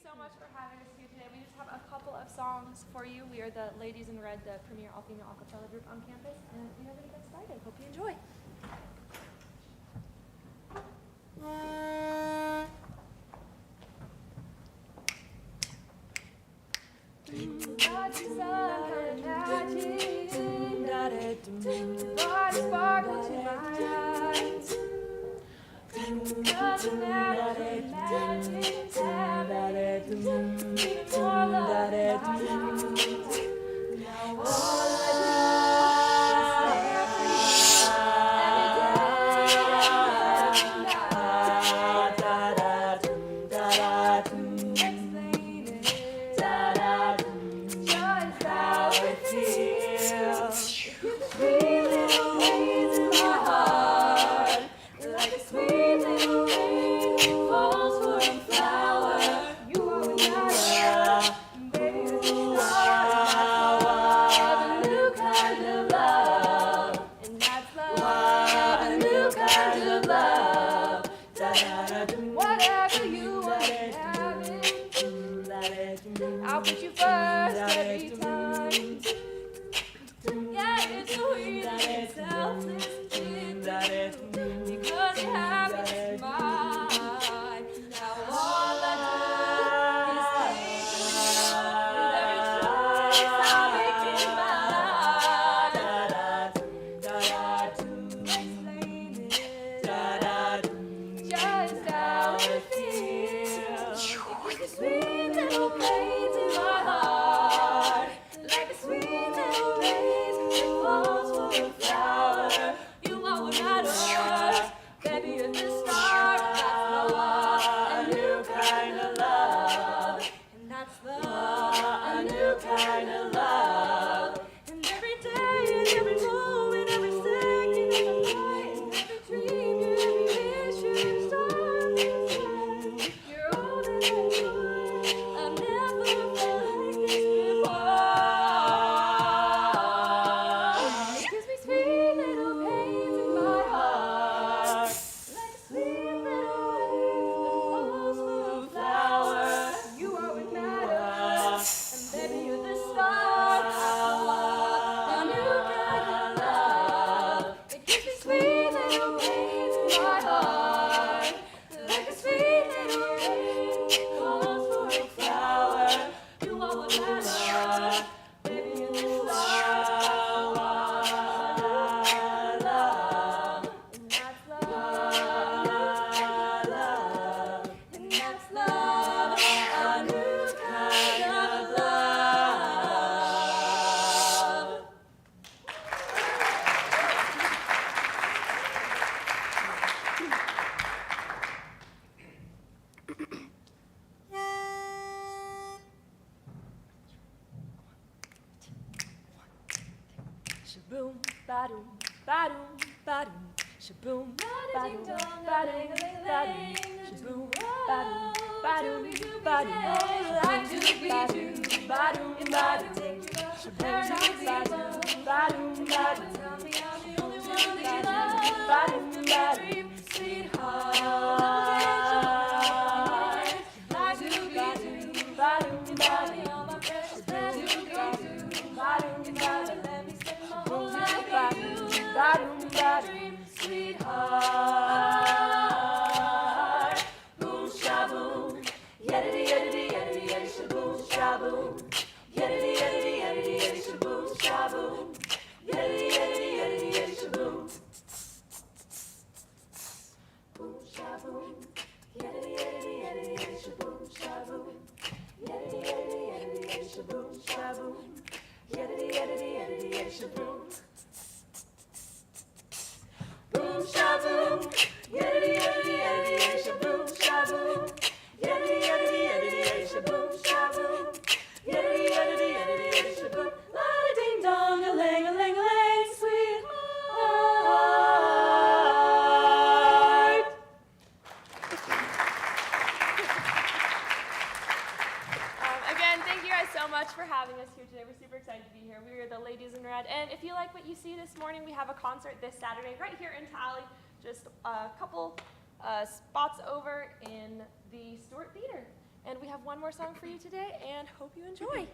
so much for having us here today. We just have a couple of songs for you. We are the Ladies in Red, the premier all-female a cappella group on campus, and we are going to get started. Hope you enjoy. Body sparkle to my eyes. Doesn't matter if it's magic, even more love in my eyes. Now all I do is stare for you every day, every night. Explain it, just how it feels. Sweet little rays in my heart, like a sweet little rain falls for a flower. You are another, baby, it's the start of a new kind of love, and that's love, a new kind of love. Whatever you want to have it, I'll put you first every time. Yeah, it's sweet and it's selfless, because your habit's mine. Now all I do is think of you, with every choice I make in my life. Explain it, just how it feels. It gives me sweet little pains in my heart, like a sweet little rain that falls for a flower. You are what matters, baby, at the start. That's love, a new kind of love, and that's love, a new kind of love. And every day, and every moment, every second, every night, and every dream, your every wish, your every star, you're all that I want. I've never felt like this before. It gives me sweet little pains in my heart, like a sweet little rain that falls for a flower. You are what matters, and baby, you're the start of a new kind of love. It gives me sweet little pains in my heart, like a sweet little rain that falls for a flower. You are what matters, baby, you're the start of love, and that's love, and that's love, a new kind of love. Shaboom, badoom, badoom, badoom. Shaboom, badoom, badoom, badoom. Shaboom, badoom, badoom, badoom. Like to be true, badoom, badoom. Shaboom, badoom, badoom, badoom. Tell me I'm the only one that you love. Badoom, badoom, sweetheart. Like to be true, badoom, badoom. All my precious precious badoom, badoom, badoom. Let me spend my whole life with you. Badoom, badoom, sweetheart. Boom, shaboom, yeddy, yeddy, yeddy, yeddy, shaboom, shaboom. Yeddy, yeddy, yeddy, yeddy, shaboom, shaboom. Yeddy, yeddy, yeddy, yeddy, shaboom. Boom, shaboom. Yeddy, yeddy, yeddy, yeddy, shaboom, shaboom. Yeddy, yeddy, yeddy, yeddy, shaboom, shaboom. Yeddy, yeddy, yeddy, yeddy, shaboom. Boom, shaboom. Yeddy, yeddy, yeddy, yeddy, shaboom, shaboom. Yeddy, yeddy, yeddy, yeddy, shaboom, shaboom. Yeddy, yeddy, yeddy, yeddy, shaboom. La-da-ding-dong, a-ling, sweetheart. Again, thank you guys so much for having us here today. We're super excited to be here. We are the Ladies in Red, and if you like what you see this morning, we have a concert this Saturday right here in Tally, just a couple spots over in the Stewart Theater. And we have one more song for you today, and hope you enjoy.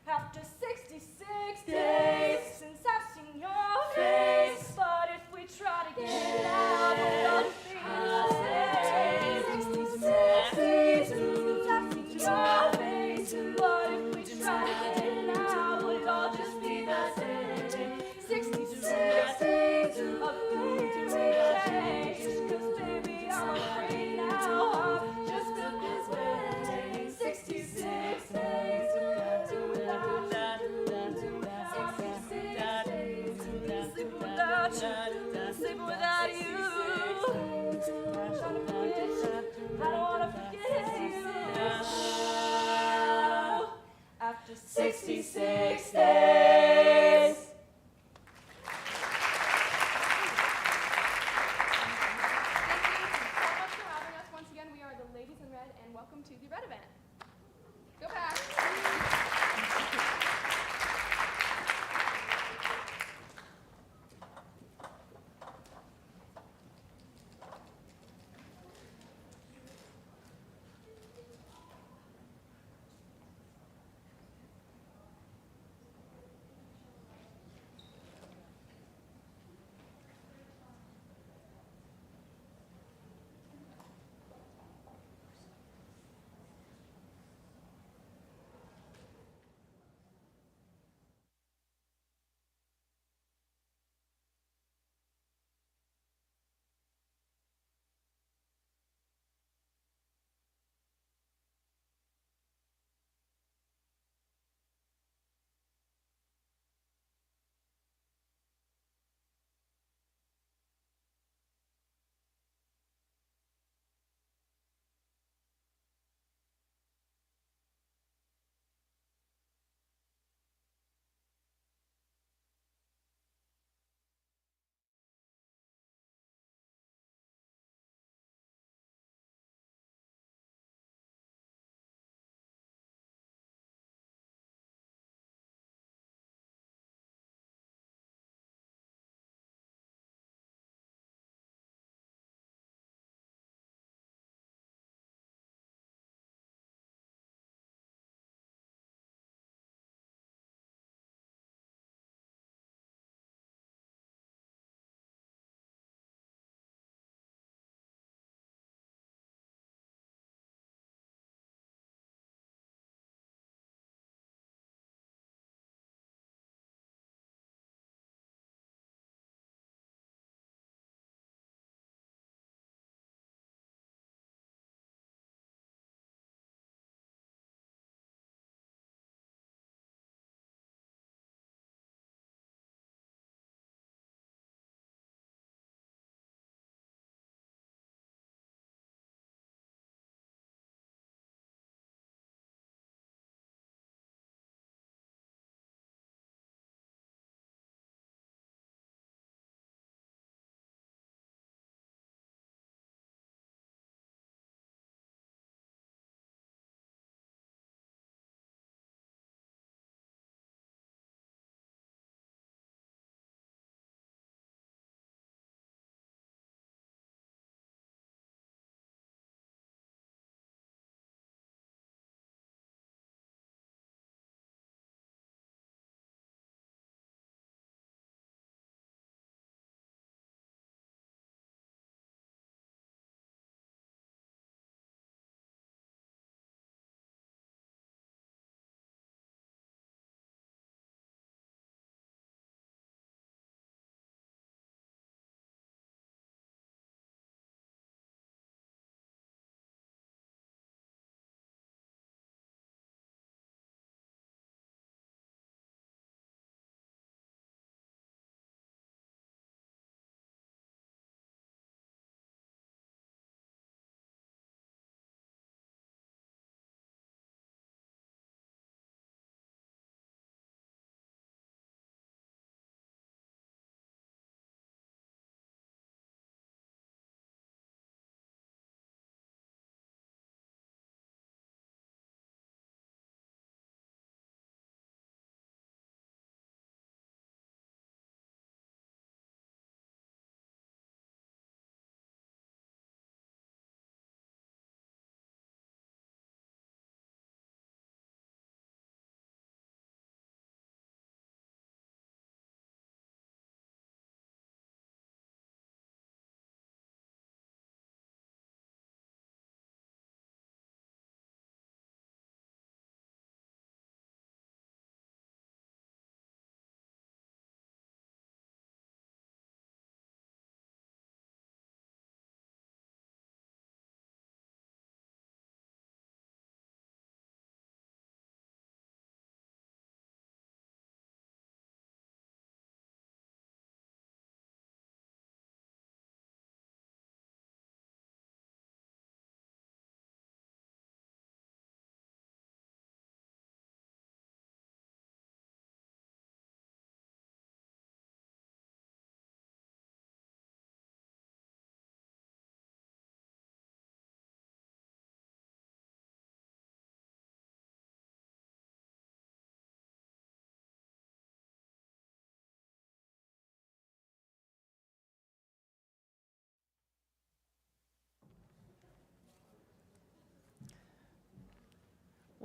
After 66 days since I've seen your face, but if we try to get it out, we'll all just be the same. 66 days since I've seen your face, but if we try to get it out, we'll all just be the same. 66 days of change, 'cause baby I'm afraid now I've just built this way. 66 days. Sleeping without you. I'm trying to forget you. I don't want to forget you. After 66 days. Thank you so much for having us. Once again, we are the Ladies in Red, and welcome to the Red event. Go back.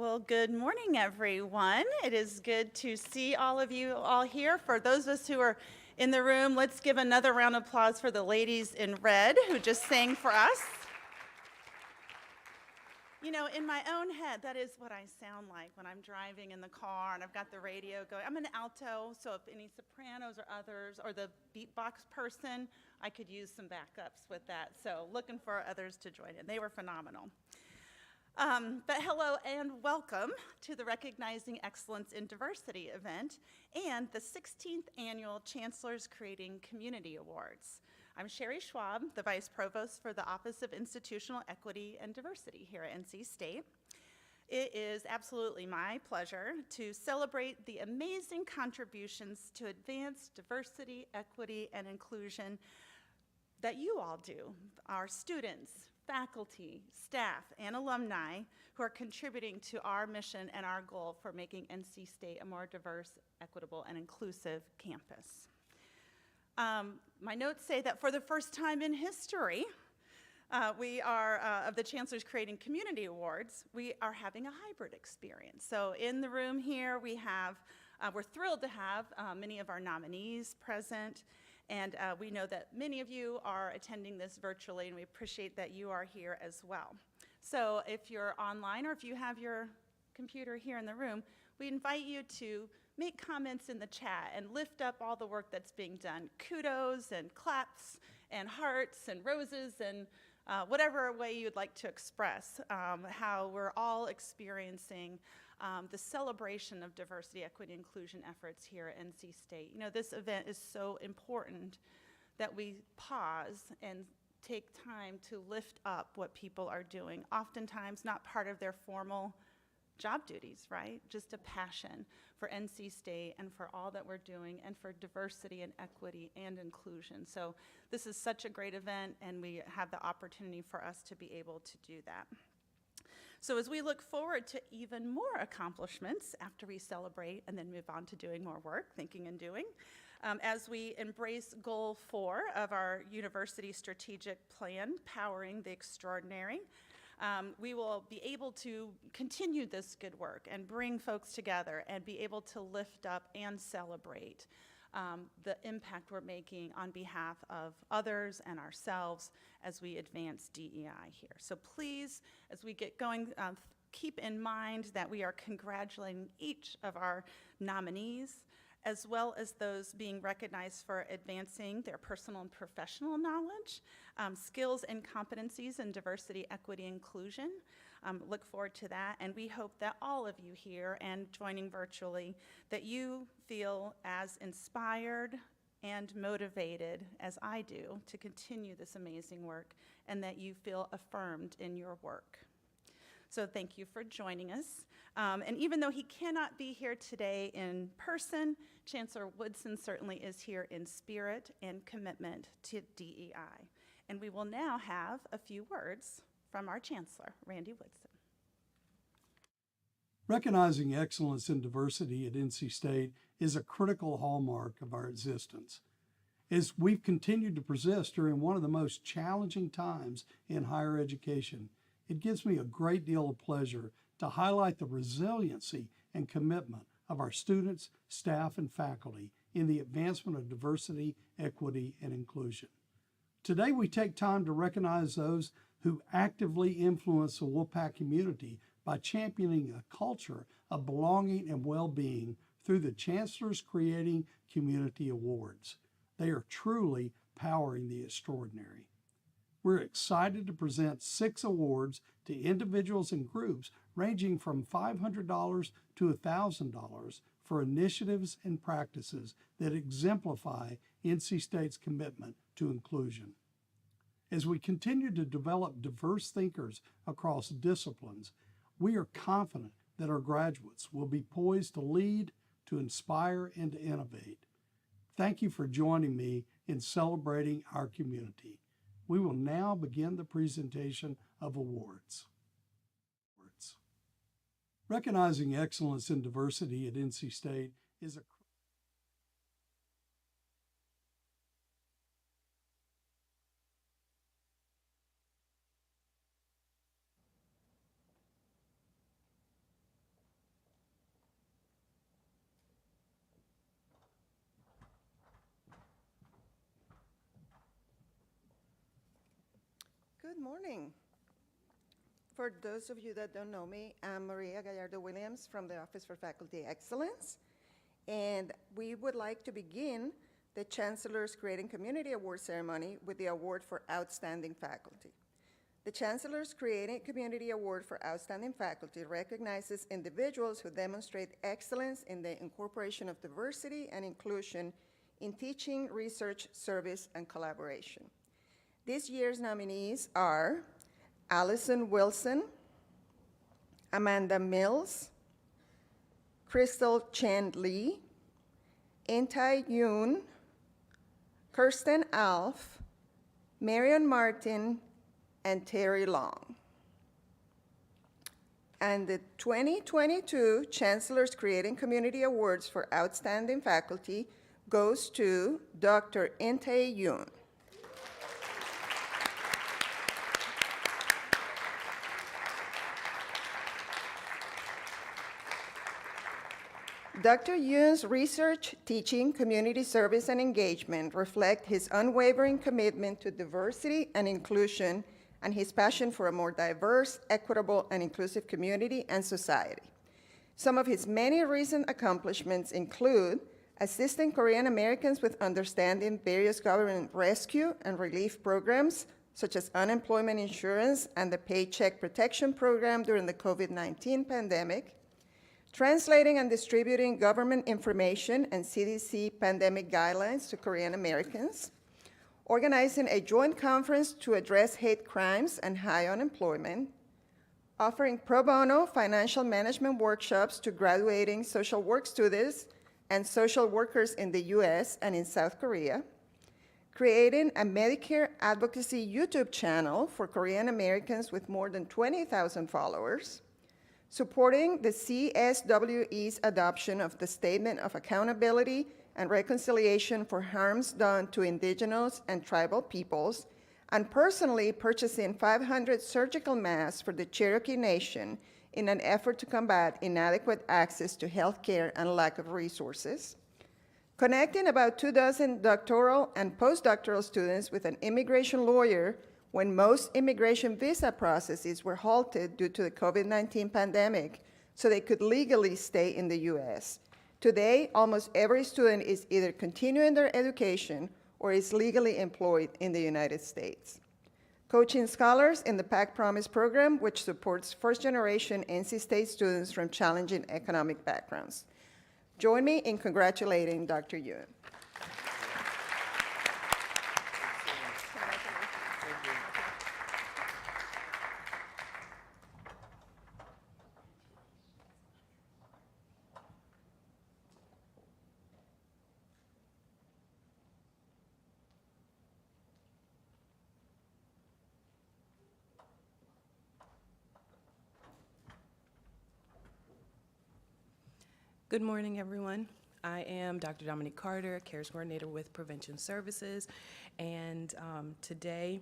Well, good morning, everyone. It is good to see all of you all here. For those of us who are in the room, let's give another round of applause for the ladies in red who just sang for us. You know, in my own head, that is what I sound like when I'm driving in the car and I've got the radio going. I'm an alto, so if any sopranos or others, or the beatbox person, I could use some backups with that. So looking for others to join in. They were phenomenal. But hello and welcome to the Recognizing Excellence in Diversity event and the 16th Annual Chancellor's Creating Community Awards. I'm Sherry Schwab, the Vice Provost for the Office of Institutional Equity and Diversity here at NC State. It is absolutely my pleasure to celebrate the amazing contributions to advance diversity, equity, and inclusion that you all do, our students, faculty, staff, and alumni who are contributing to our mission and our goal for making NC State a more diverse, equitable, and inclusive campus. My notes say that for the first time in history, we are, of the Chancellor's Creating Community Awards, we are having a hybrid experience. So in the room here, we have, we're thrilled to have many of our nominees present. And we know that many of you are attending this virtually, and we appreciate that you are here as well. So if you're online or if you have your computer here in the room, we invite you to make comments in the chat and lift up all the work that's being done. Kudos and claps and hearts and roses and whatever way you'd like to express how we're all experiencing the celebration of diversity, equity, inclusion efforts here at NC State. You know, this event is so important that we pause and take time to lift up what people are doing, oftentimes not part of their formal job duties, right? Just a passion for NC State and for all that we're doing and for diversity and equity and inclusion. So this is such a great event, and we have the opportunity for us to be able to do that. So as we look forward to even more accomplishments after we celebrate and then move on to doing more work, thinking and doing, as we embrace goal 4 of our university strategic plan, Powering the Extraordinary, we will be able to continue this good work and bring folks together and be able to lift up and celebrate the impact we're making on behalf of others and ourselves as we advance DEI here. So please, as we get going, keep in mind that we are congratulating each of our nominees, as well as those being recognized for advancing their personal and professional knowledge, skills and competencies in diversity, equity, inclusion. Look forward to that, and we hope that all of you here and joining virtually, that you feel as inspired and motivated as I do to continue this amazing work, and that you feel affirmed in your work. So thank you for joining us. And even though he cannot be here today in person, Chancellor Woodson certainly is here in spirit and commitment to DEI. And we will now have a few words from our Chancellor, Randy Woodson. Recognizing excellence in diversity at NC State is a critical hallmark of our existence. As we've continued to persist during one of the most challenging times in higher education, it gives me a great deal of pleasure to highlight the resiliency and commitment of our students, staff, and faculty in the advancement of diversity, equity, and inclusion. Today, we take time to recognize those who actively influence the Wolfpack community by championing a culture of belonging and well-being through the Chancellor's Creating Community Awards. They are truly powering the extraordinary. We're excited to present 6 awards to individuals and groups ranging from $500 to $1,000 for initiatives and practices that exemplify NC State's commitment to inclusion. As we continue to develop diverse thinkers across disciplines, we are confident that our graduates will be poised to lead, to inspire, and to innovate. Thank you for joining me in celebrating our community. We will now begin the presentation of awards. Recognizing excellence in diversity at NC State is a Good morning. For those of you that don't know me, I'm Maria Gallardo Williams from the Office for Faculty Excellence, and we would like to begin the Chancellor's Creating Community Award ceremony with the award for Outstanding Faculty. The Chancellor's Creating Community Award for Outstanding Faculty recognizes individuals who demonstrate excellence in the incorporation of diversity and inclusion in teaching, research, service, and collaboration. This year's nominees are Allison Wilson, Amanda Mills, Crystal Chen Lee, Intai Yoon, Kirsten Alf, Marion Martin, and Terry Long. And the 2022 Chancellor's Creating Community Awards for Outstanding Faculty goes to Dr. Intai Yoon. Dr. Yoon's research, teaching, community service, and engagement reflect his unwavering commitment to diversity and inclusion and his passion for a more diverse, equitable, and inclusive community and society. Some of his many recent accomplishments include assisting Korean Americans with understanding various government rescue and relief programs, such as unemployment insurance and the Paycheck Protection Program during the COVID-19 pandemic, translating and distributing government information and CDC pandemic guidelines to Korean Americans, organizing a joint conference to address hate crimes and high unemployment, offering pro bono financial management workshops to graduating social work students and social workers in the US and in South Korea, creating a Medicare advocacy YouTube channel for Korean Americans with more than 20,000 followers, supporting the CSWE's adoption of the Statement of Accountability and Reconciliation for Harms Done to Indigenous and Tribal Peoples, and personally purchasing 500 surgical masks for the Cherokee Nation in an effort to combat inadequate access to health care and lack of resources, connecting about 24 doctoral and postdoctoral students with an immigration lawyer when most immigration visa processes were halted due to the COVID-19 pandemic so they could legally stay in the US. Today, almost every student is either continuing their education or is legally employed in the United States. Coaching scholars in the PAC Promise program, which supports first-generation NC State students from challenging economic backgrounds. Join me in congratulating Dr. Yoon. Good morning, everyone. I am Dr. Dominique Carter, CARES Coordinator with Prevention Services, and today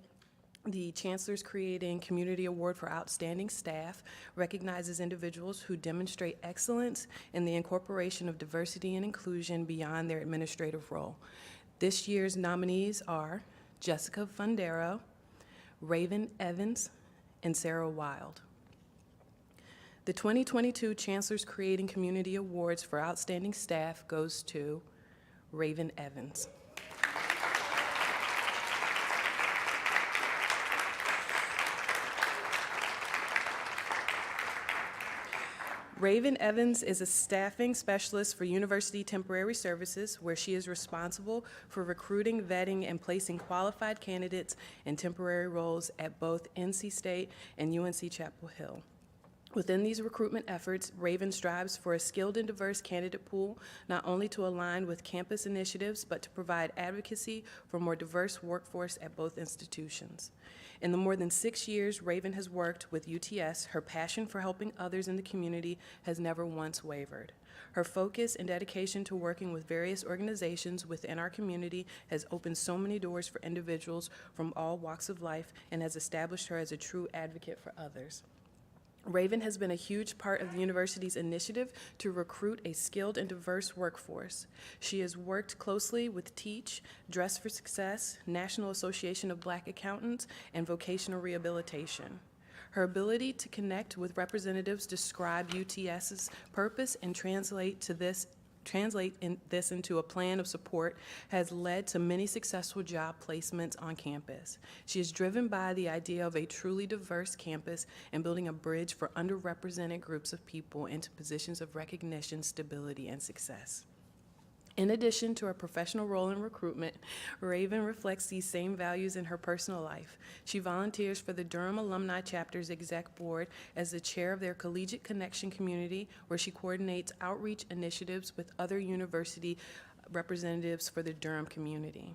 the Chancellor's Creating Community Award for Outstanding Staff recognizes individuals who demonstrate excellence in the incorporation of diversity and inclusion beyond their administrative role. This year's nominees are Jessica Fundero, Raven Evans, and Sarah Wild. The 2022 Chancellor's Creating Community Awards for Outstanding Staff goes to Raven Evans. Raven Evans is a staffing specialist for University Temporary Services, where she is responsible for recruiting, vetting, and placing qualified candidates in temporary roles at both NC State and UNC Chapel Hill. Within these recruitment efforts, Raven strives for a skilled and diverse candidate pool, not only to align with campus initiatives, but to provide advocacy for a more diverse workforce at both institutions. In the more than 6 years Raven has worked with UTS, her passion for helping others in the community has never once wavered. Her focus and dedication to working with various organizations within our community has opened so many doors for individuals from all walks of life and has established her as a true advocate for others. Raven has been a huge part of the university's initiative to recruit a skilled and diverse workforce. She has worked closely with TEACH, Dress for Success, National Association of Black Accountants, and Vocational Rehabilitation. Her ability to connect with representatives describe UTS's purpose and translate this into a plan of support has led to many successful job placements on campus. She is driven by the idea of a truly diverse campus and building a bridge for underrepresented groups of people into positions of recognition, stability, and success. In addition to her professional role in recruitment, Raven reflects these same values in her personal life. She volunteers for the Durham Alumni Chapter's Exec Board as the chair of their Collegiate Connection community, where she coordinates outreach initiatives with other university representatives for the Durham community.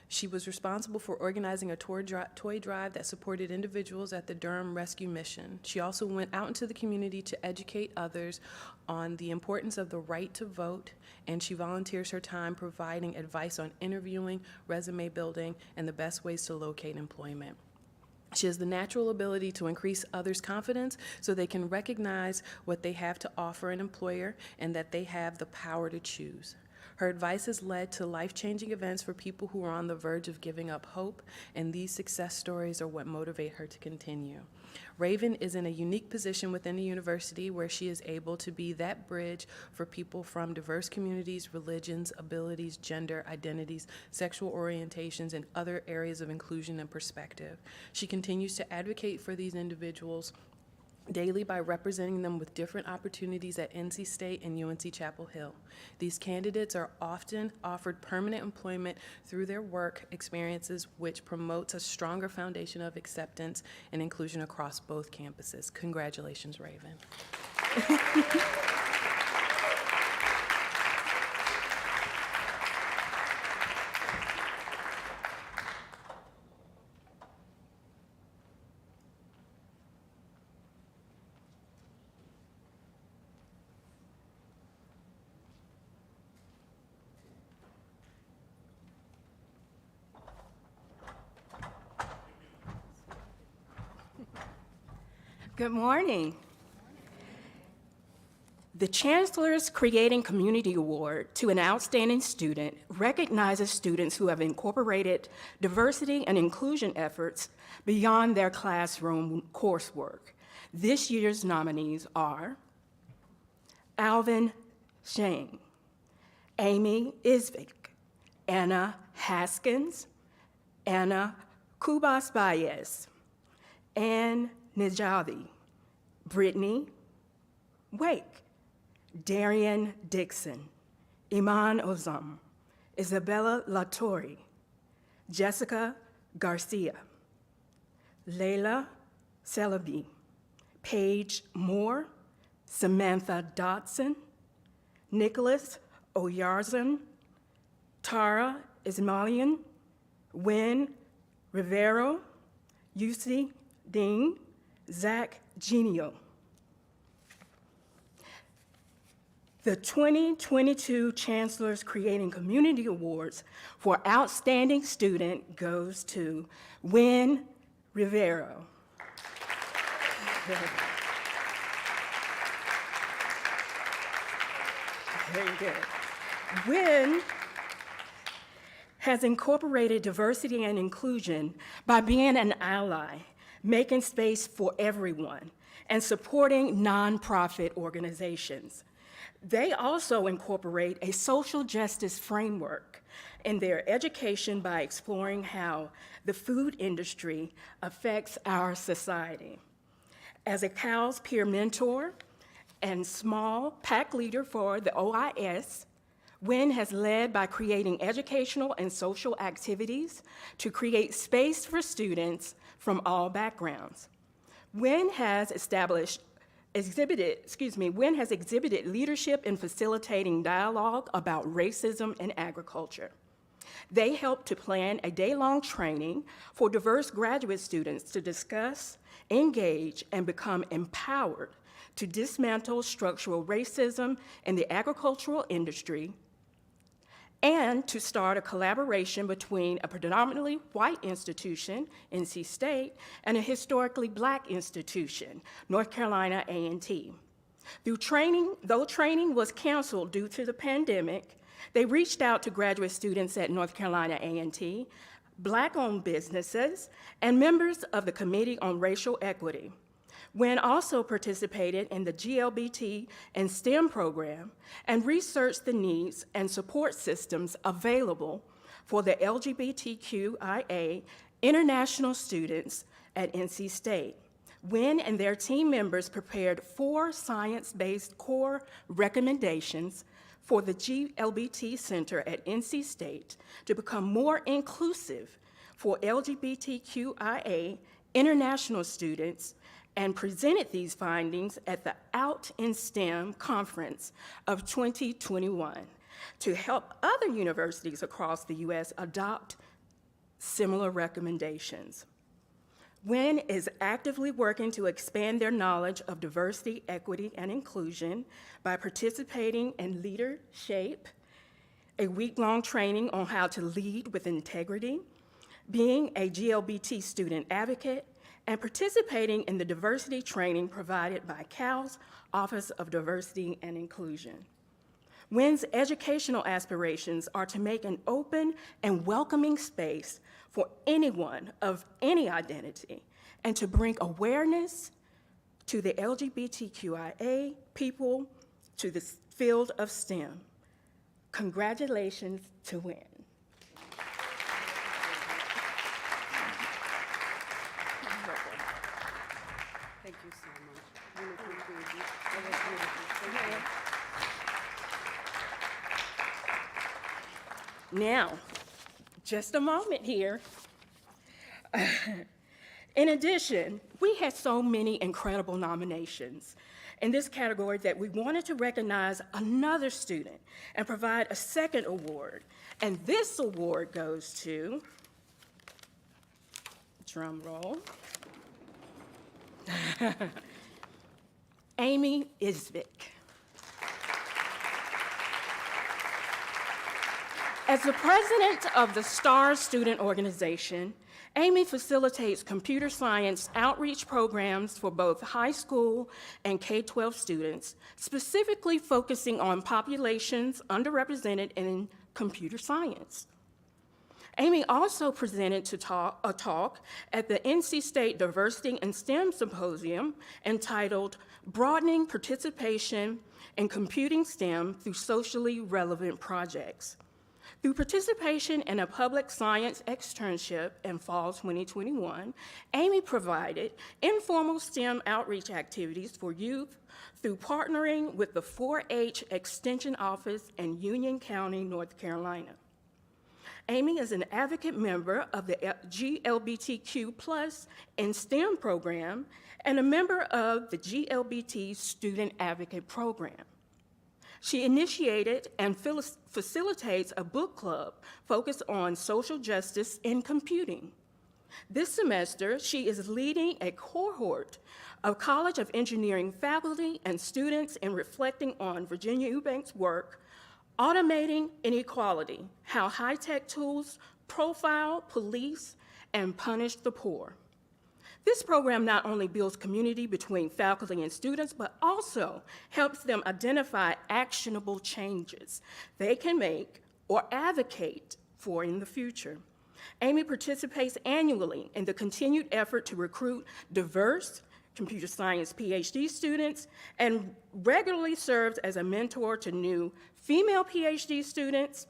She was responsible for organizing a toy drive that supported individuals at the Durham Rescue Mission. She also went out into the community to educate others on the importance of the right to vote, and she volunteers her time providing advice on interviewing, resume building, and the best ways to locate employment. She has the natural ability to increase others' confidence so they can recognize what they have to offer an employer and that they have the power to choose. Her advice has led to life-changing events for people who are on the verge of giving up hope, and these success stories are what motivate her to continue. Raven is in a unique position within the university where she is able to be that bridge for people from diverse communities, religions, abilities, gender, identities, sexual orientations, and other areas of inclusion and perspective. She continues to advocate for these individuals daily by representing them with different opportunities at NC State and UNC Chapel Hill. These candidates are often offered permanent employment through their work experiences, which promotes a stronger foundation of acceptance and inclusion across both campuses. Congratulations, Raven. Good morning. The Chancellor's Creating Community Award to an outstanding student recognizes students who have incorporated diversity and inclusion efforts beyond their classroom coursework. This year's nominees are Alvin Shane, Amy Isvik, Anna Haskins, Anna Kubas-Baez, Ann Nijadi, Brittany Wake, Darian Dixon, Iman Ozam, Isabella Latori, Jessica Garcia, Layla Celebi, Paige Moore, Samantha Dotson, Nicholas Oyarzun, Tara Ismailian, Wynn Rivero, Yusi Ding, Zach Genio. The 2022 Chancellor's Creating Community Awards for Outstanding Student goes to Wynn Rivero. Very good. Wynn has incorporated diversity and inclusion by being an ally, making space for everyone, and supporting nonprofit organizations. They also incorporate a social justice framework in their education by exploring how the food industry affects our society. As a CALS peer mentor and small PAC leader for the OIS, Wynn has led by creating educational and social activities to create space for students from all backgrounds. Wynn has exhibited leadership in facilitating dialogue about racism in agriculture. They helped to plan a day-long training for diverse graduate students to discuss, engage, and become empowered to dismantle structural racism in the agricultural industry and to start a collaboration between a predominantly white institution, NC State, and a historically black institution, North Carolina A&T. Though training was canceled due to the pandemic, they reached out to graduate students at North Carolina A&T, Black-owned businesses, and members of the Committee on Racial Equity. Wynn also participated in the GLBT and STEM program and researched the needs and support systems available for the LGBTQIA international students at NC State. Wynn and their team members prepared 4 science-based core recommendations for the GLBT Center at NC State to become more inclusive for LGBTQIA international students, and presented these findings at the Out in STEM conference of 2021 to help other universities across the U.S. adopt similar recommendations. Wynn is actively working to expand their knowledge of diversity, equity, and inclusion by participating in Leader Shape, a week-long training on how to lead with integrity, being a GLBT student advocate, and participating in the diversity training provided by CAL's Office of Diversity and Inclusion. Wynn's educational aspirations are to make an open and welcoming space for anyone of any identity and to bring awareness to the LGBTQIA people to the field of STEM. Congratulations to Wynn. Thank you so much. Really appreciate you. That was beautiful. Thank you. Now, just a moment here. In addition, we had so many incredible nominations in this category that we wanted to recognize another student and provide a second award. And this award goes to, drum roll, Amy Isvik. As the president of the STARS student organization, Amy facilitates computer science outreach programs for both high school and K-12 students, specifically focusing on populations underrepresented in computer science. Amy also presented a talk at the NC State Diversity and STEM Symposium entitled Broadening Participation in Computing STEM Through Socially Relevant Projects. Through participation in a public science externship in fall 2021, Amy provided informal STEM outreach activities for youth through partnering with the 4-H Extension Office in Union County, North Carolina. Amy is an advocate member of the GLBTQ+ in STEM program and a member of the GLBT Student Advocate Program. She initiated and facilitates a book club focused on social justice in computing. This semester, she is leading a cohort of College of Engineering faculty and students in reflecting on Virginia Eubank's work, Automating Inequality: How High-Tech Tools Profile, Police, and Punish the Poor. This program not only builds community between faculty and students, but also helps them identify actionable changes they can make or advocate for in the future. Amy participates annually in the continued effort to recruit diverse computer science PhD students and regularly serves as a mentor to new female PhD students.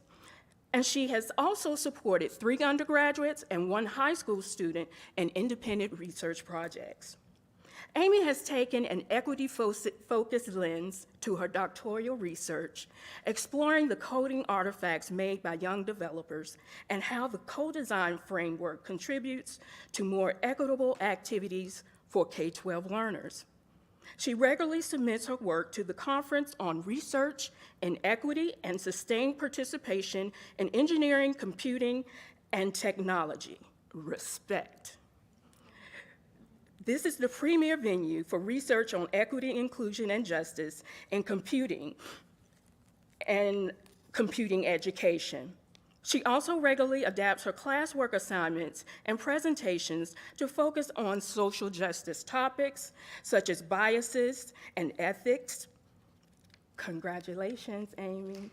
And she has also supported 3 undergraduates and 1 high school student in independent research projects. Amy has taken an equity-focused lens to her doctoral research, exploring the coding artifacts made by young developers and how the co-design framework contributes to more equitable activities for K-12 learners. She regularly submits her work to the Conference on Research in Equity and Sustained Participation in Engineering, Computing, and Technology, RESPECT. This is the premier venue for research on equity, inclusion, and justice in computing and computing education. She also regularly adapts her classwork assignments and presentations to focus on social justice topics such as biases and ethics. Congratulations, Amy.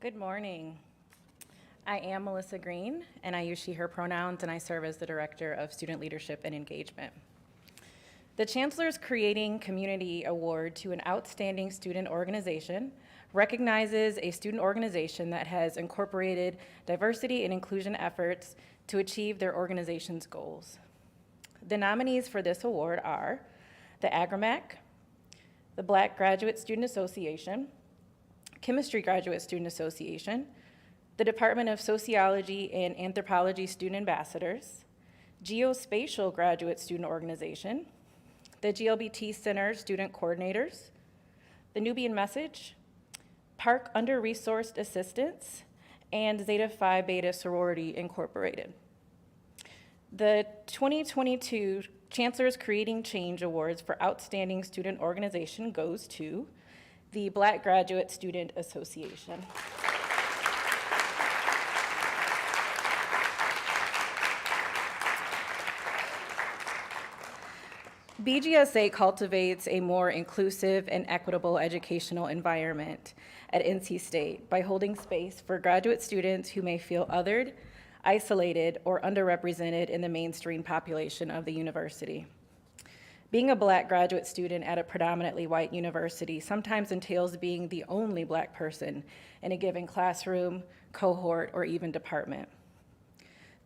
Good morning. I am Melissa Green, and I use she, her pronouns, and I serve as the Director of Student Leadership and Engagement. The Chancellor's Creating Community Award to an outstanding student organization recognizes a student organization that has incorporated diversity and inclusion efforts to achieve their organization's goals. The nominees for this award are the AGRAMAC, the Black Graduate Student Association, Chemistry Graduate Student Association, the Department of Sociology and Anthropology Student Ambassadors, Geospatial Graduate Student Organization, the GLBT Center Student Coordinators, the Nubian Message, Park Under-Resourced Assistants, and Zeta Phi Beta Sorority Incorporated. The 2022 Chancellor's Creating Change Awards for Outstanding Student Organization goes to the Black Graduate Student Association. BGSA cultivates a more inclusive and equitable educational environment at NC State by holding space for graduate students who may feel othered, isolated, or underrepresented in the mainstream population of the university. Being a Black graduate student at a predominantly white university sometimes entails being the only Black person in a given classroom, cohort, or even department.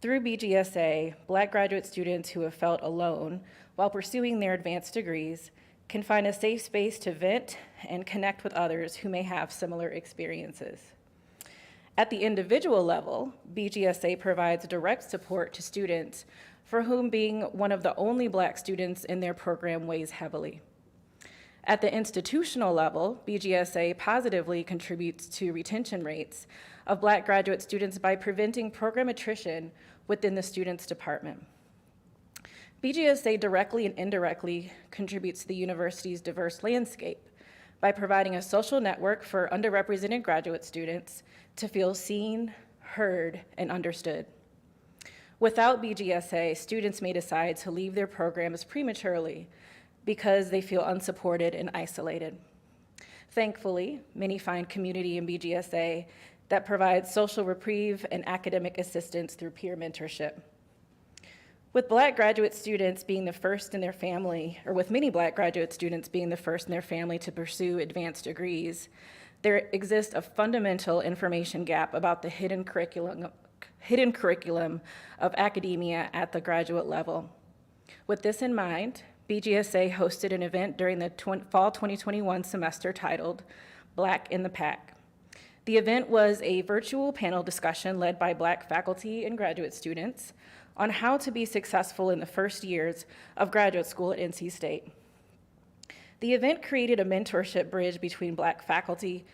Through BGSA, Black graduate students who have felt alone while pursuing their advanced degrees can find a safe space to vent and connect with others who may have similar experiences. At the individual level, BGSA provides direct support to students for whom being one of the only Black students in their program weighs heavily. At the institutional level, BGSA positively contributes to retention rates of Black graduate students by preventing program attrition within the students' department. BGSA directly and indirectly contributes to the university's diverse landscape by providing a social network for underrepresented graduate students to feel seen, heard, and understood. Without BGSA, students may decide to leave their programs prematurely because they feel unsupported and isolated. Thankfully, many find community in BGSA that provides social reprieve and academic assistance through peer mentorship. With Black graduate students being the first in their family, or with many Black graduate students being the first in their family to pursue advanced degrees, there exists a fundamental information gap about the hidden curriculum of academia at the graduate level. With this in mind, BGSA hosted an event during the fall 2021 semester titled Black in the Pack. The event was a virtual panel discussion led by Black faculty and graduate students on how to be successful in the first years of graduate school at NC State. The event created a mentorship bridge between Black faculty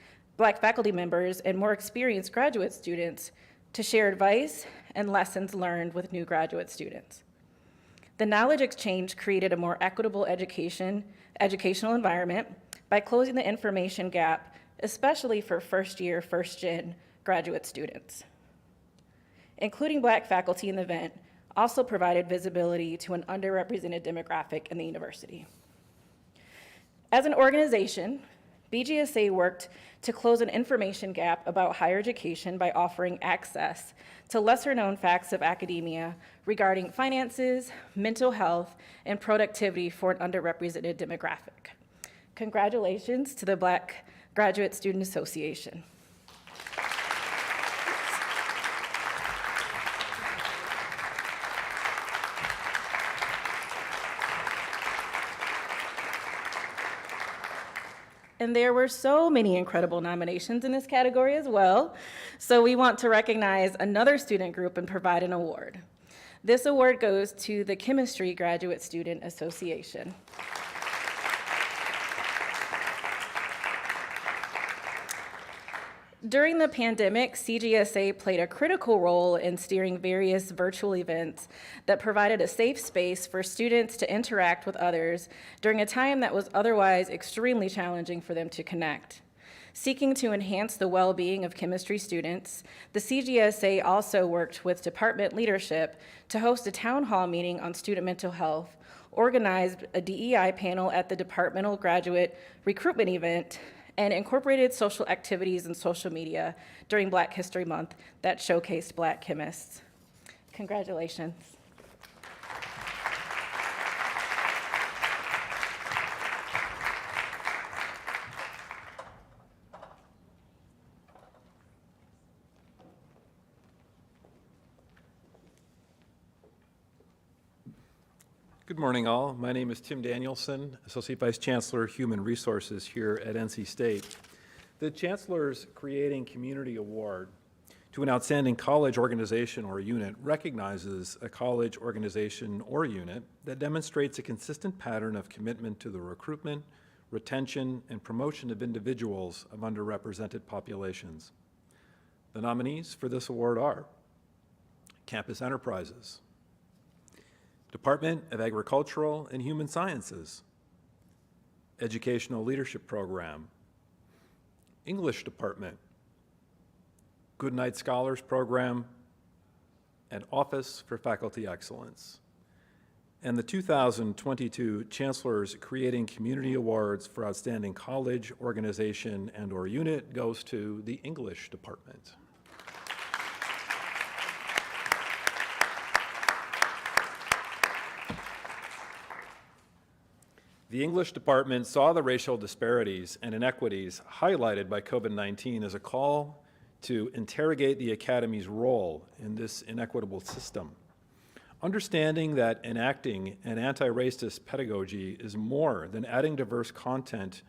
members and more experienced graduate students to share advice and lessons learned with new graduate students. The knowledge exchange created a more equitable educational environment by closing the information gap, especially for first-year, first-gen graduate students. Including Black faculty in the event also provided visibility to an underrepresented demographic in the university. As an organization, BGSA worked to close an information gap about higher education by offering access to lesser-known facts of academia regarding finances, mental health, and productivity for an underrepresented demographic. Congratulations to the Black Graduate Student Association. and there were so many incredible nominations in this category as well. So we want to recognize another student group and provide an award. This award goes to the Chemistry Graduate Student Association. During the pandemic, CGSA played a critical role in steering various virtual events that provided a safe space for students to interact with others during a time that was otherwise extremely challenging for them to connect. Seeking to enhance the well-being of chemistry students, the CGSA also worked with department leadership to host a town hall meeting on student mental health, organized a DEI panel at the departmental graduate recruitment event, and incorporated social activities and social media during Black History Month that showcased Black chemists. Congratulations. Good morning, all. My name is Tim Danielson, Associate Vice Chancellor, Human Resources here at NC State. The Chancellor's Creating Community Award to an outstanding college organization or unit recognizes a college organization or unit that demonstrates a consistent pattern of commitment to the recruitment, retention, and promotion of individuals of underrepresented populations. The nominees for this award are Campus Enterprises, Department of Agricultural and Human Sciences, Educational Leadership Program, English Department, Goodnight Scholars Program, and Office for Faculty Excellence. And the 2022 Chancellor's Creating Community Awards for Outstanding College, Organization, and/or Unit goes to the English Department. The English department saw the racial disparities and inequities highlighted by COVID-19 as a call to interrogate the Academy's role in this inequitable system. Understanding that enacting an anti-racist pedagogy is more than adding diverse content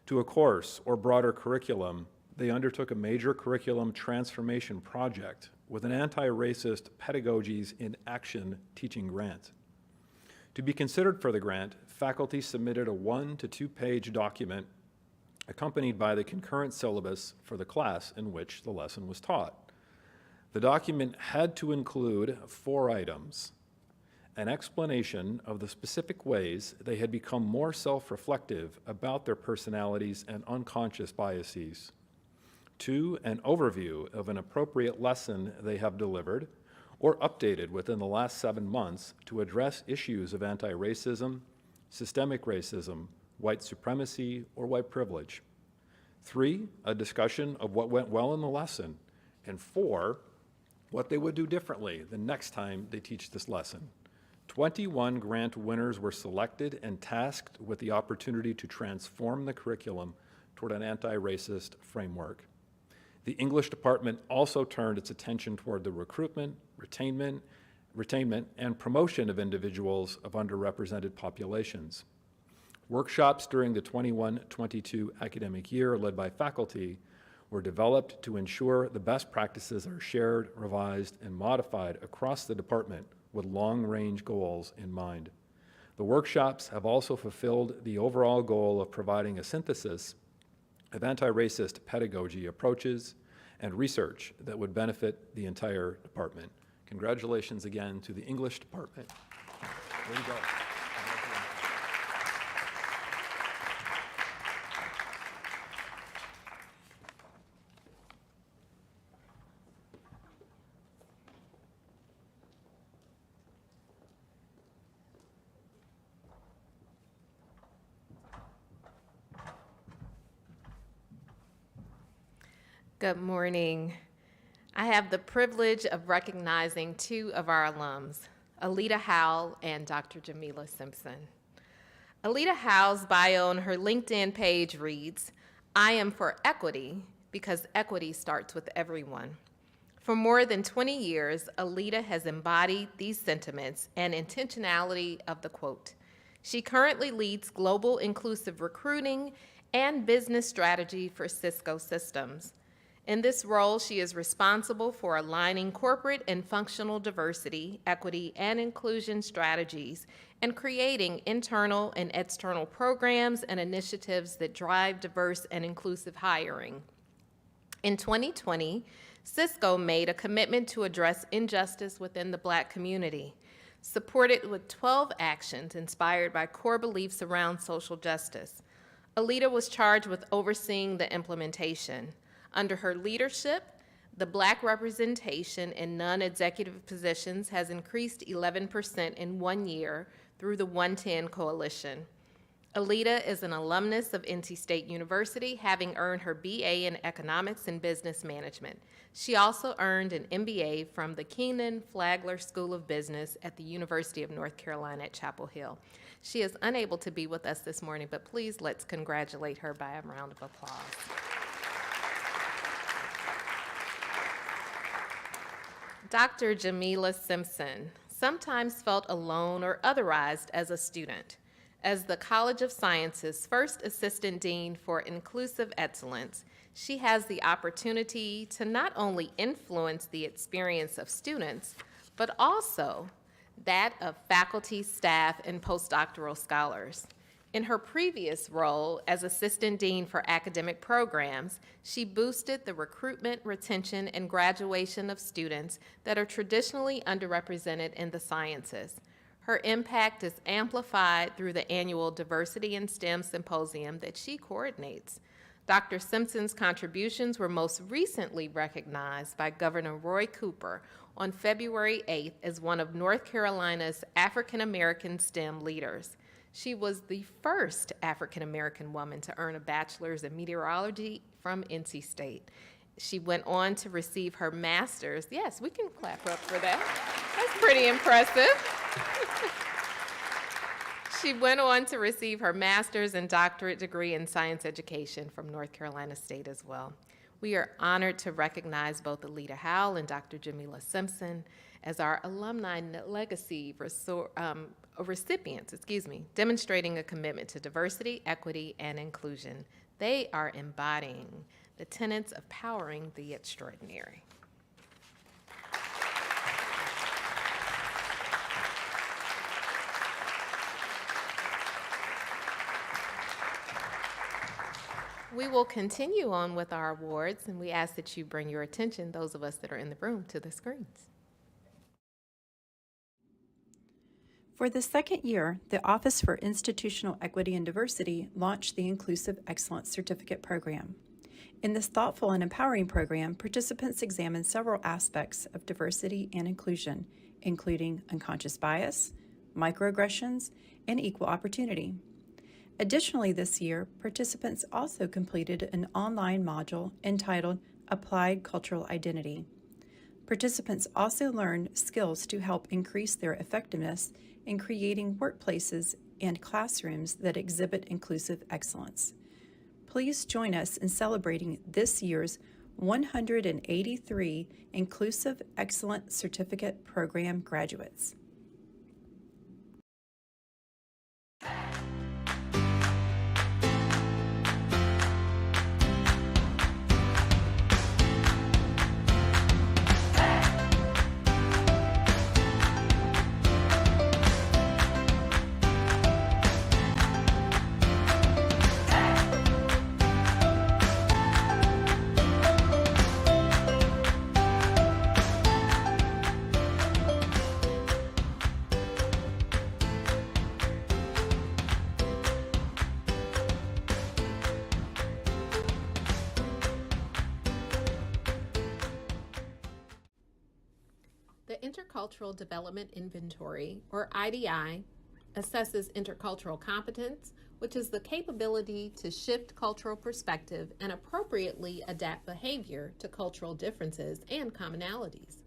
to a course or broader curriculum, they undertook a major curriculum transformation project with an anti-racist pedagogies in action teaching grant. To be considered for the grant, faculty submitted a 1 to 2 page document accompanied by the concurrent syllabus for the class in which the lesson was taught. The document had to include 4 items: an explanation of the specific ways they had become more self-reflective about their personalities and unconscious biases; 2, an overview of an appropriate lesson they have delivered or updated within the last 7 months to address issues of anti-racism, systemic racism, white supremacy, or white privilege; 3, a discussion of what went well in the lesson; and 4, what they would do differently the next time they teach this lesson. 21 grant winners were selected and tasked with the opportunity to transform the curriculum toward an anti-racist framework. The English department also turned its attention toward the recruitment, retainment, and promotion of individuals of underrepresented populations. Workshops during the 21-22 academic year led by faculty were developed to ensure the best practices are shared, revised, and modified across the department with long-range goals in mind. The workshops have also fulfilled the overall goal of providing a synthesis of anti-racist pedagogy approaches and research that would benefit the entire department. Congratulations again to the English department. Way to go. Good morning. I have the privilege of recognizing 2 of our alums, Alita Howell and Dr. Jamila Simpson. Alita Howell's bio on her LinkedIn page reads, "I am for equity because equity starts with everyone." For more than 20 years, Alita has embodied these sentiments and intentionality of the quote. She currently leads global inclusive recruiting and business strategy for Cisco Systems. In this role, she is responsible for aligning corporate and functional diversity, equity, and inclusion strategies and creating internal and external programs and initiatives that drive diverse and inclusive hiring. In 2020, Cisco made a commitment to address injustice within the Black community, supported with 12 actions inspired by core beliefs around social justice. Alita was charged with overseeing the implementation. Under her leadership, the Black representation in non-executive positions has increased 11% in 1 year through the 110 Coalition. Alita is an alumnus of NC State University, having earned her BA in Economics and Business Management. She also earned an MBA from the Keenan Flagler School of Business at the University of North Carolina at Chapel Hill. She is unable to be with us this morning, but please let's congratulate her by a round of applause. Dr. Jamila Simpson sometimes felt alone or otherized as a student. As the College of Sciences' first Assistant Dean for Inclusive Excellence, she has the opportunity to not only influence the experience of students, but also that of faculty, staff, and postdoctoral scholars. In her previous role as Assistant Dean for Academic Programs, she boosted the recruitment, retention, and graduation of students that are traditionally underrepresented in the sciences. Her impact is amplified through the annual Diversity in STEM Symposium that she coordinates. Dr. Simpson's contributions were most recently recognized by Governor Roy Cooper on February 8th as one of North Carolina's African American STEM leaders. She was the first African American woman to earn a bachelor's in meteorology from NC State. She went on to receive her master's. Yes, we can clap up for that. That's pretty impressive. She went on to receive her master's and doctorate degree in science education from North Carolina State as well. We are honored to recognize both Alita Howell and Dr. Jamila Simpson as our alumni legacy recipients, demonstrating a commitment to diversity, equity, and inclusion. They are embodying the tenets of powering the extraordinary. We will continue on with our awards, and we ask that you bring your attention, those of us that are in the room, to the screens. For the second year, the Office for Institutional Equity and Diversity launched the Inclusive Excellence Certificate Program. In this thoughtful and empowering program, participants examine several aspects of diversity and inclusion, including unconscious bias, microaggressions, and equal opportunity. Additionally, this year, participants also completed an online module entitled Applied Cultural Identity. Participants also learned skills to help increase their effectiveness in creating workplaces and classrooms that exhibit inclusive excellence. Please join us in celebrating this year's 183 Inclusive Excellence Certificate Program graduates. The Intercultural Development Inventory, or IDI, assesses intercultural competence, which is the capability to shift cultural perspective and appropriately adapt behavior to cultural differences and commonalities.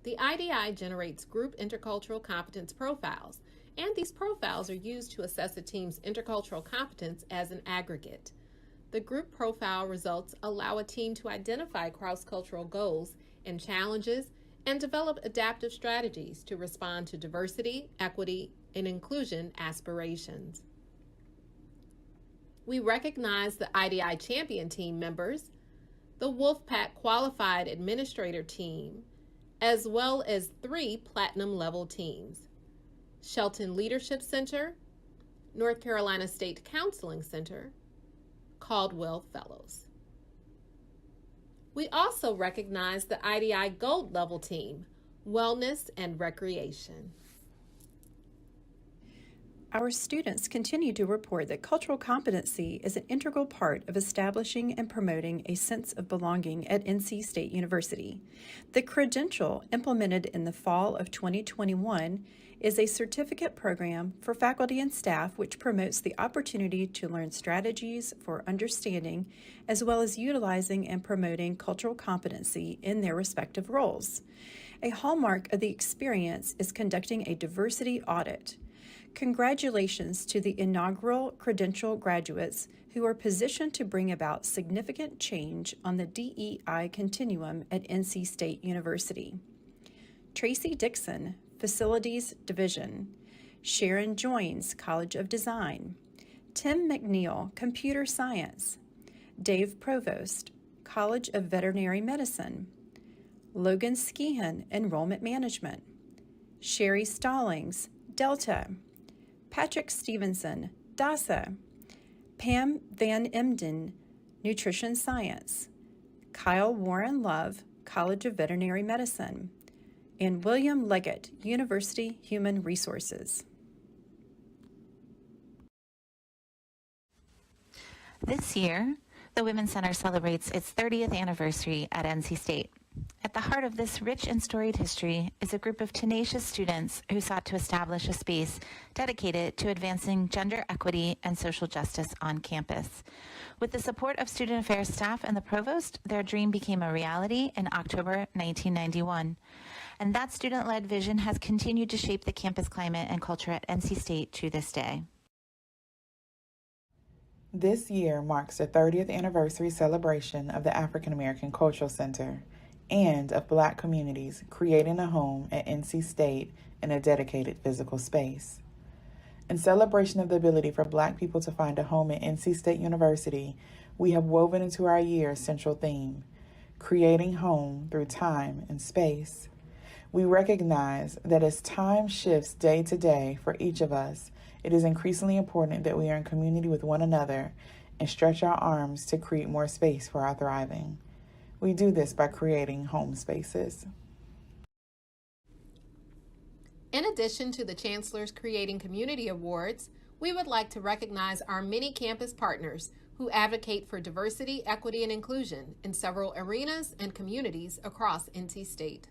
The IDI generates group intercultural competence profiles, and these profiles are used to assess a team's intercultural competence as an aggregate. The group profile results allow a team to identify cross-cultural goals and challenges and develop adaptive strategies to respond to diversity, equity, and inclusion aspirations. We recognize the IDI Champion Team members, the Wolfpack Qualified Administrator Team, as well as 3 Platinum level teams: Shelton Leadership Center, North Carolina State Counseling Center, Caldwell Fellows. We also recognize the IDI Gold level team, Wellness and Recreation. Our students continue to report that cultural competency is an integral part of establishing and promoting a sense of belonging at NC State University. The credential, implemented in the fall of 2021, is a certificate program for faculty and staff which promotes the opportunity to learn strategies for understanding as well as utilizing and promoting cultural competency in their respective roles. A hallmark of the experience is conducting a diversity audit. Congratulations to the inaugural credential graduates who are positioned to bring about significant change on the DEI continuum at NC State University. Tracy Dixon, Facilities Division. Sharon Joins, College of Design. Tim McNeil, Computer Science. Dave Provost, College of Veterinary Medicine. Logan Skehan, Enrollment Management. Sherry Stallings, Delta. Patrick Stevenson, DASA. Pam Van Emden, Nutrition Science. Kyle Warren Love, College of Veterinary Medicine. And William Leggett, University Human Resources. This year, the Women's Center celebrates its 30th anniversary at NC State. At the heart of this rich and storied history is a group of tenacious students who sought to establish a space dedicated to advancing gender equity and social justice on campus. With the support of student affairs staff and the provost, their dream became a reality in October 1991. And that student-led vision has continued to shape the campus climate and culture at NC State to this day. This year marks the 30th anniversary celebration of the African American Cultural Center and of Black communities creating a home at NC State in a dedicated physical space. In celebration of the ability for Black people to find a home at NC State University, we have woven into our year's central theme, creating home through time and space. We recognize that as time shifts day to day for each of us, it is increasingly important that we are in community with one another and stretch our arms to create more space for our thriving. We do this by creating home spaces. In addition to the Chancellor's Creating Community Awards, we would like to recognize our many campus partners who advocate for diversity, equity, and inclusion in several arenas and communities across NC State.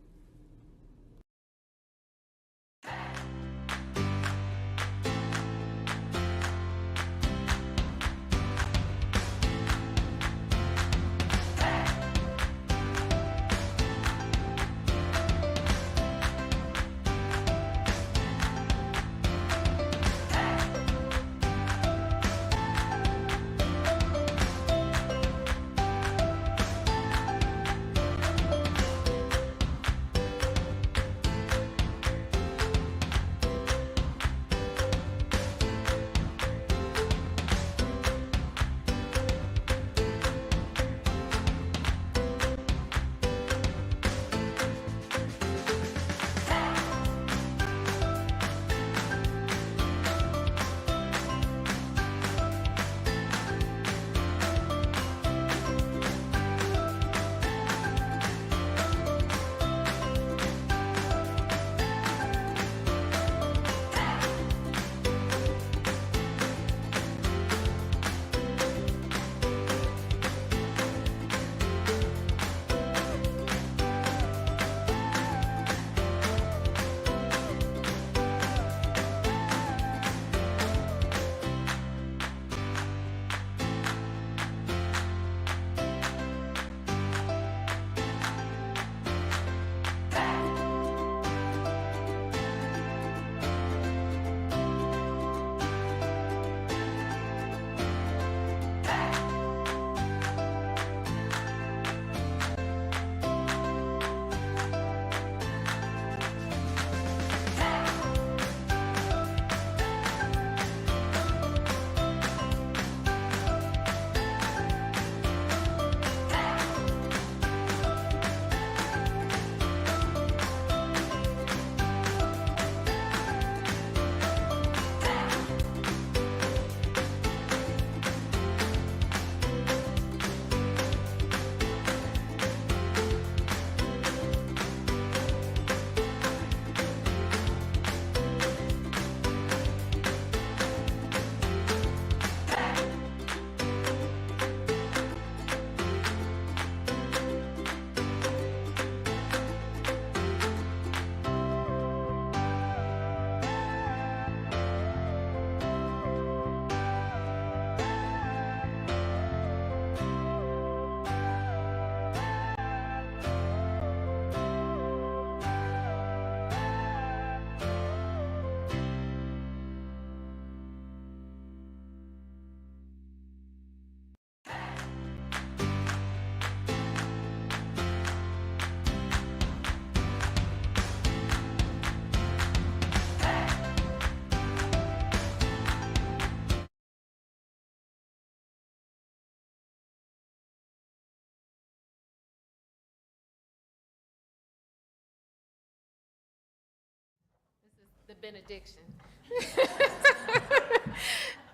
The benediction.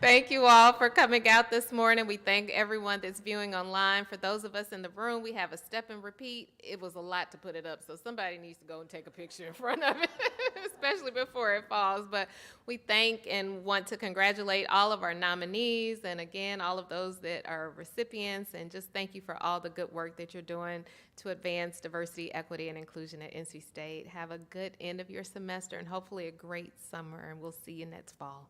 Thank you all for coming out this morning. We thank everyone that's viewing online. For those of us in the room, we have a step and repeat. It was a lot to put it up, so somebody needs to go and take a picture in front of it, especially before it falls. But we thank and want to congratulate all of our nominees, and again, all of those that are recipients, and just thank you for all the good work that you're doing to advance diversity, equity, and inclusion at NC State. Have a good end of your semester and hopefully a great summer, and we'll see you next fall.